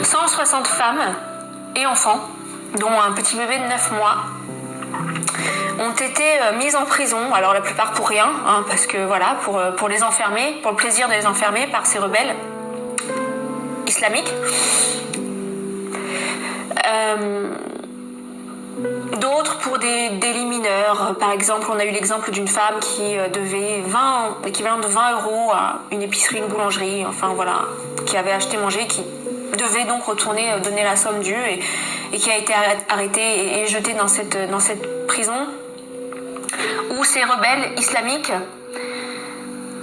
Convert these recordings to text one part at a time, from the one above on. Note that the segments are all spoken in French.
160 femmes et enfants, dont un petit bébé de 9 mois, ont été mises en prison, alors la plupart pour rien, parce que voilà, pour les enfermer, pour le plaisir de les enfermer par ces rebelles islamiques. D'autres pour des délits mineurs. Par exemple, on a eu l'exemple d'une femme qui devait l'équivalent de 20 € à une épicerie, une boulangerie, enfin voilà, qui avait acheté manger, qui devait donc retourner donner la somme due et qui a été arrêtée et jetée dans cette prison où ces rebelles islamiques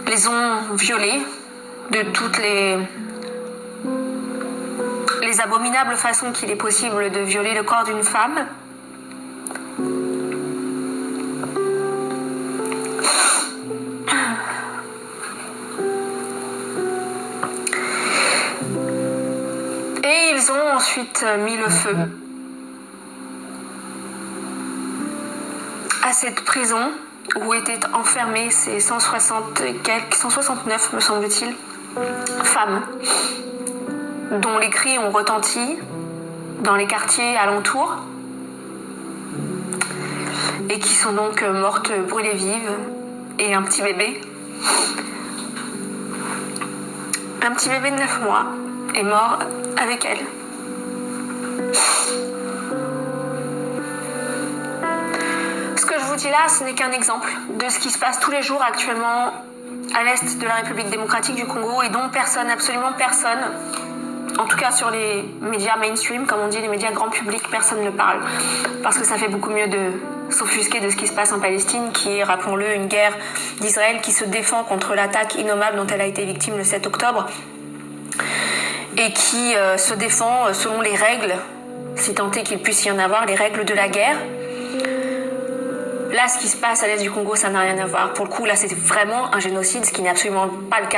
les ont violées de toutes les abominables façons qu'il est possible de violer le corps d'une femme. Et ils ont ensuite mis le feu à cette prison où étaient enfermées ces 169 me semble-t-il, femmes, dont les cris ont retenti dans les quartiers alentours et qui sont donc mortes brûlées vives, et un petit bébé de 9 mois est mort avec elle. Ce que je vous dis là, ce n'est qu'un exemple de ce qui se passe tous les jours actuellement à l'est de la République démocratique du Congo et dont personne, absolument personne, en tout cas sur les médias mainstream, comme on dit, les médias grand public, personne ne parle. Parce que ça fait beaucoup mieux de s'offusquer de ce qui se passe en Palestine, qui est, rappelons-le, une guerre d'Israël qui se défend contre l'attaque innommable dont elle a été victime le 7 octobre et qui se défend selon les règles, si tant est qu'il puisse y en avoir, les règles de la guerre. Là, ce qui se passe à l'est du Congo, ça n'a rien à voir. Pour le coup, là, c'est vraiment un génocide, ce qui n'est absolument pas le cas